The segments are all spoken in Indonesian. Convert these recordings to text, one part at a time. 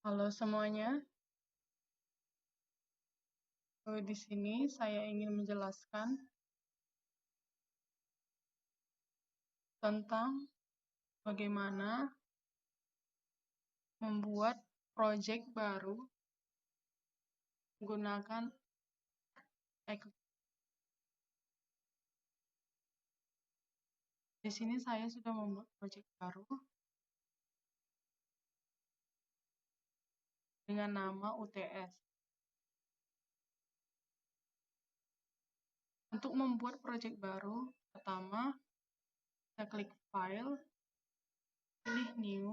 Halo semuanya, di sini saya ingin menjelaskan tentang bagaimana membuat project baru menggunakan Eclipse. Di sini saya sudah membuat project baru dengan nama UTS. Untuk membuat project baru, pertama kita klik File, pilih New,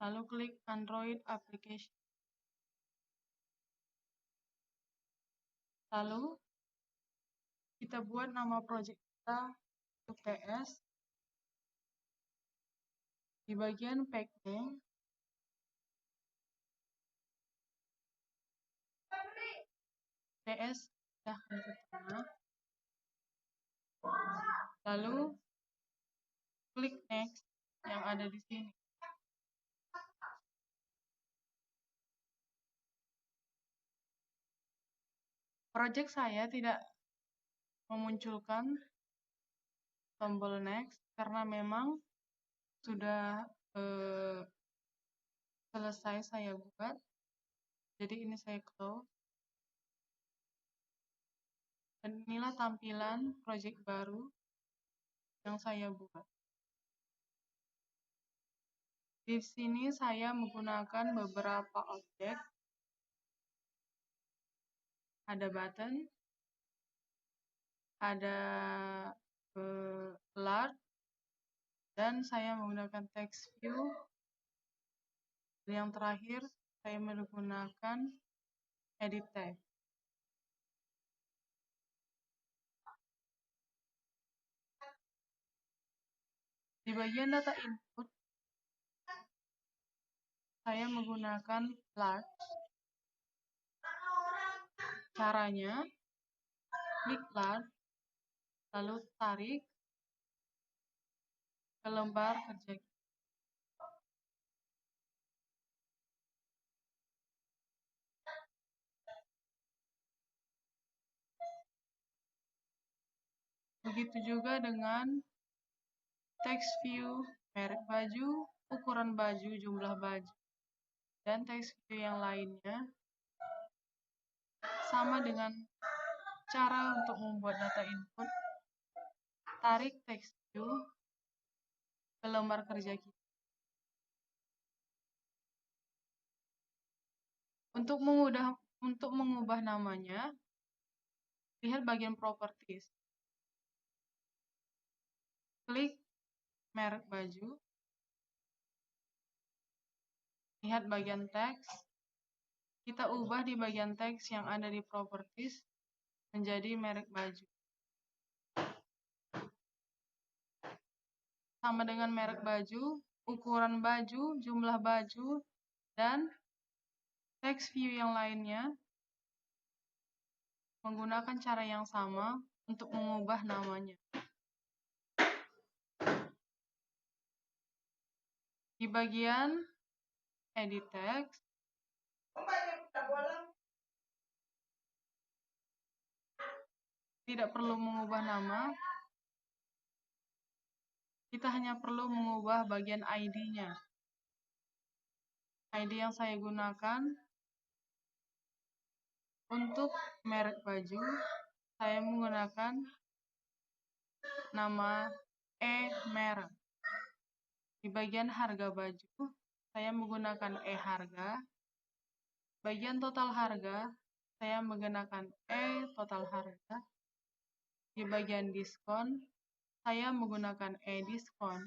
lalu klik Android Application. Lalu kita buat nama project kita UTS. Di bagian Pack Name, UTS pindahkan ke tengah. Lalu klik Next yang ada di sini. Project saya tidak memunculkan tombol Next karena memang sudah selesai saya buat. Jadi ini saya close. Dan inilah tampilan project baru yang saya buat. Di sini saya menggunakan beberapa objek. Ada button, ada large, dan saya menggunakan text view. Dan yang terakhir, saya menggunakan edit text. Di bagian data input, saya menggunakan large. Caranya, klik large, lalu tarik ke lembar kerja kita. Begitu juga dengan text view, merek baju, ukuran baju, jumlah baju, dan text view yang lainnya. Sama dengan cara untuk membuat data input, tarik text view ke lembar kerja kita. Untuk mengubah namanya, lihat bagian properties. Klik merek baju, lihat bagian teks. Kita ubah di bagian teks yang ada di properties menjadi merek baju. Sama dengan merek baju, ukuran baju, jumlah baju, dan text view yang lainnya menggunakan cara yang sama untuk mengubah namanya. Di bagian edit text, tidak perlu mengubah nama, kita hanya perlu mengubah bagian ID-nya. ID yang saya gunakan untuk merek baju, saya menggunakan nama merek. Di bagian harga baju, saya menggunakan harga. Bagian total harga, saya menggunakan total harga. Di bagian diskon, saya menggunakan diskon.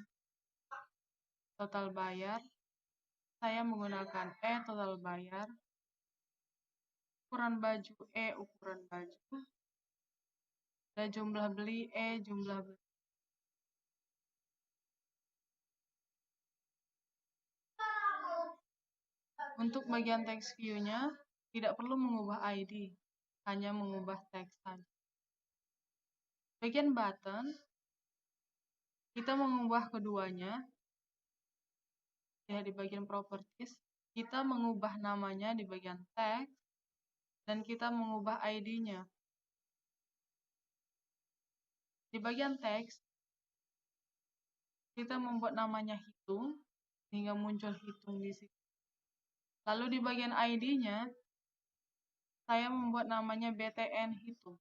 Total bayar, saya menggunakan total bayar. Ukuran baju ukuran baju. Dan jumlah beli jumlah beli. Untuk bagian text view-nya, tidak perlu mengubah ID, hanya mengubah teks saja. Bagian button, kita mengubah keduanya. Lihat di bagian properties, kita mengubah namanya di bagian teks, dan kita mengubah ID-nya. Di bagian teks, kita membuat namanya hitung, sehingga muncul hitung di sini. Lalu di bagian ID-nya, saya membuat namanya BTN hitung.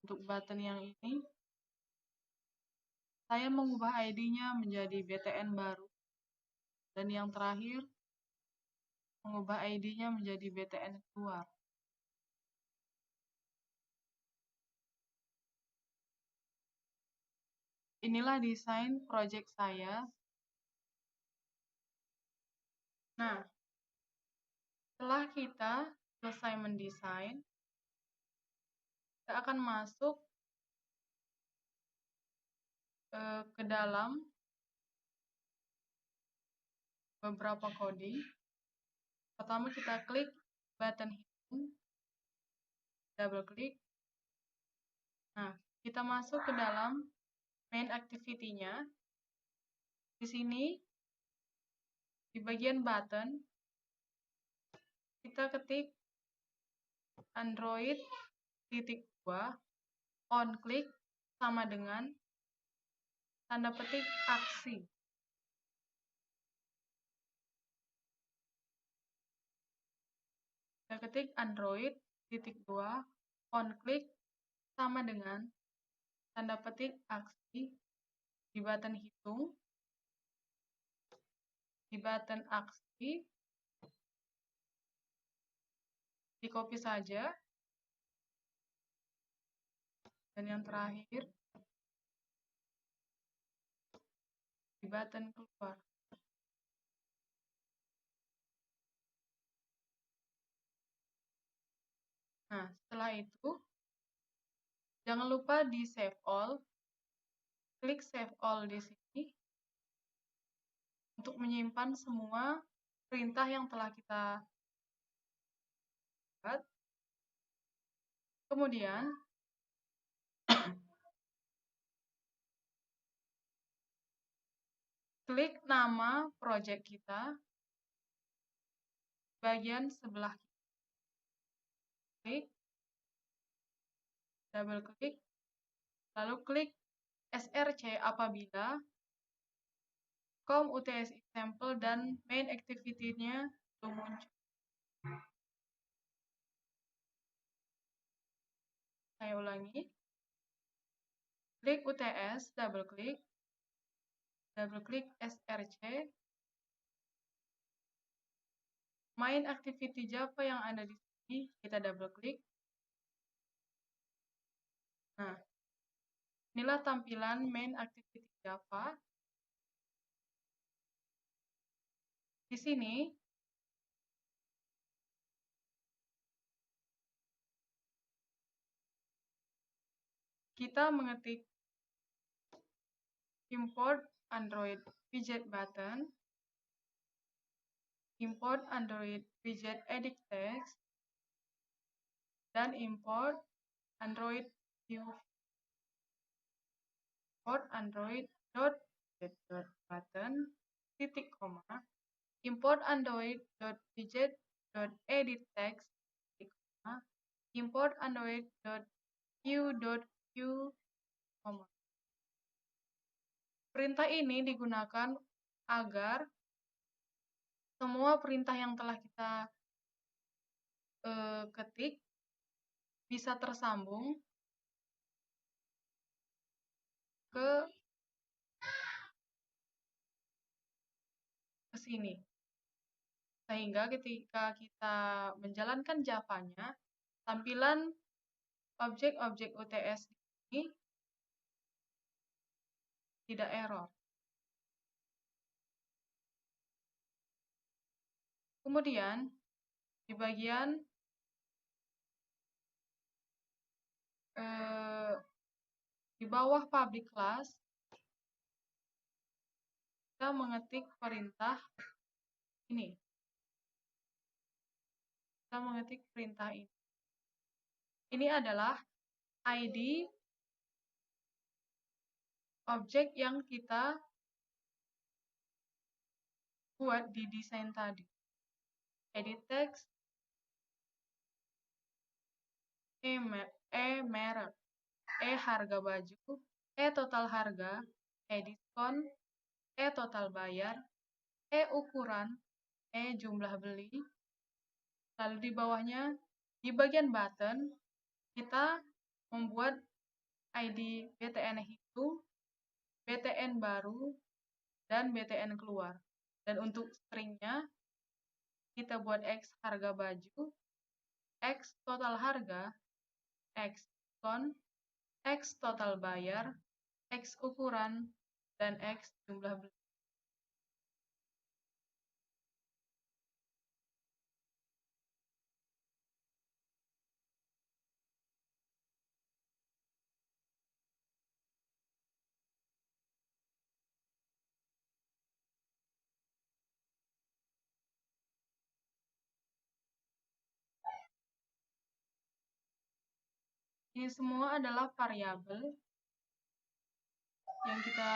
Untuk button yang ini, saya mengubah ID-nya menjadi BTN baru. Dan yang terakhir, mengubah ID-nya menjadi BTN keluar. Inilah desain project saya. Nah, setelah kita selesai mendesain, kita akan masuk ke dalam beberapa coding. Pertama kita klik button hitung, double klik. Nah, kita masuk ke dalam main activity-nya. Di sini, di bagian button, kita ketik Android titik 2 on click sama dengan tanda petik aksi. Kita ketik Android titik 2 on click sama dengan tanda petik aksi di button hitung, di button aksi, di copy saja, dan yang terakhir di button keluar. Nah, setelah itu, jangan lupa di save all, klik save all di sini untuk menyimpan semua perintah yang telah kita buat. Kemudian, klik nama project kita bagian sebelah klik, double klik, lalu klik SRC apabila COM UTS example dan main activity-nya belum muncul. Saya ulangi. Klik UTS, double klik SRC. Main activity Java yang ada di sini, kita double klik. Nah, inilah tampilan main activity Java. Di sini, kita mengetik import Android widget button, import Android widget edit text, dan import Android view. Import Android.widget.button titik koma, import Android.widget.edit text titik koma, import Android.view.view koma. Perintah ini digunakan agar semua perintah yang telah kita ketik bisa tersambung ke sini. Sehingga ketika kita menjalankan Java-nya, tampilan objek-objek UTS ini tidak error. Kemudian, di bagian di bawah public class, kita mengetik perintah ini. Kita mengetik perintah ini. Ini adalah ID objek yang kita buat di desain tadi. Edit text, merek, harga baju, total harga, diskon, total bayar, ukuran, jumlah beli. Lalu di bawahnya, di bagian button, kita membuat ID BTN hitung, BTN baru, dan BTN keluar. Dan untuk stringnya, kita buat X harga baju, X total harga, X diskon, X total bayar, X ukuran, dan X jumlah beli. Ini semua adalah variabel yang kita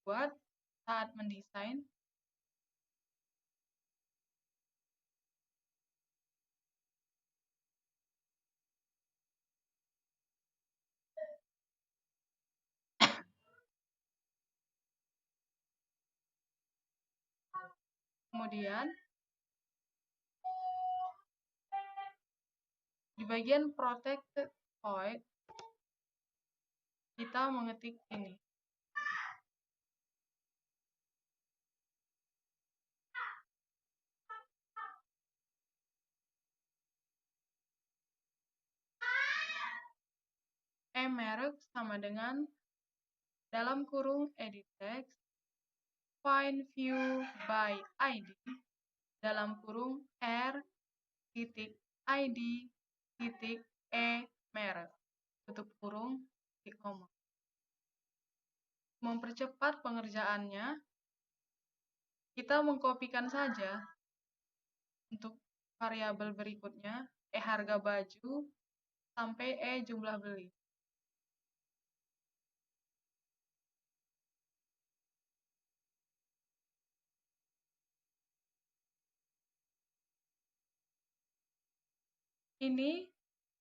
buat saat mendesain. Kemudian, di bagian protected void, kita mengetik ini. Merek sama dengan dalam kurung edit text, find view by ID, dalam kurung r.id.e merek, tutup kurung, di koma. Mempercepat pengerjaannya, kita mengkopikan saja untuk variabel berikutnya, harga baju, sampai jumlah beli.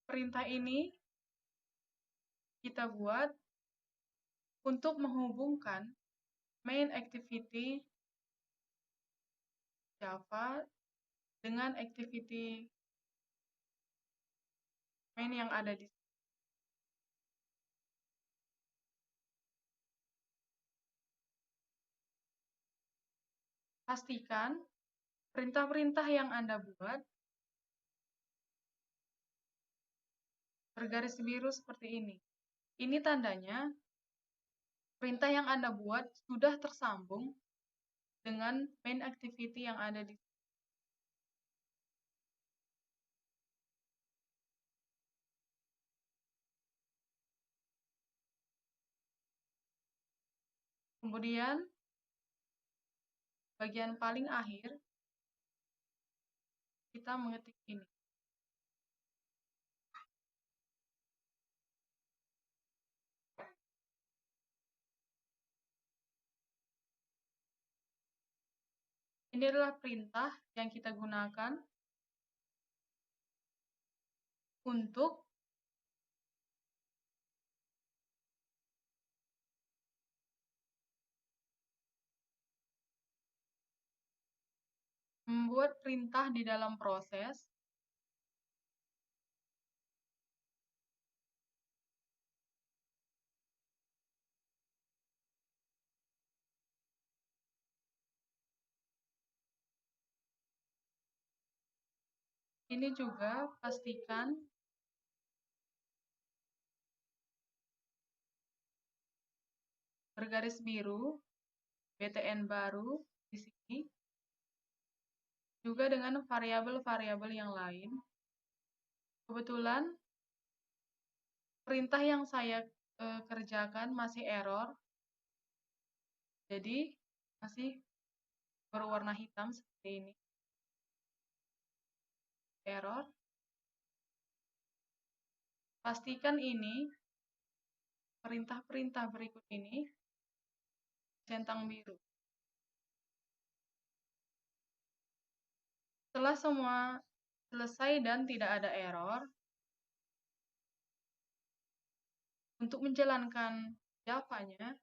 Perintah ini kita buat untuk menghubungkan main activity Java dengan activity main yang ada di sini. Pastikan perintah-perintah yang Anda buat bergaris biru seperti ini. Ini tandanya perintah yang Anda buat sudah tersambung dengan main activity yang ada di sini. Kemudian, bagian paling akhir, kita mengetik ini. Ini adalah perintah yang kita gunakan untuk membuat perintah di dalam proses ini juga pastikan bergaris biru BTN baru di sini juga dengan variabel-variabel yang lain. Kebetulan perintah yang saya kerjakan masih error, jadi masih berwarna hitam seperti ini. Error. Pastikan ini perintah-perintah berikut ini centang biru. Setelah semua selesai dan tidak ada error, untuk menjalankan Java-nya,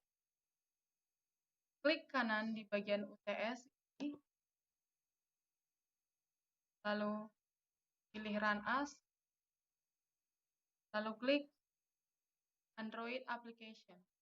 klik kanan di bagian UTS ini, lalu pilih Run As, lalu klik Android Application.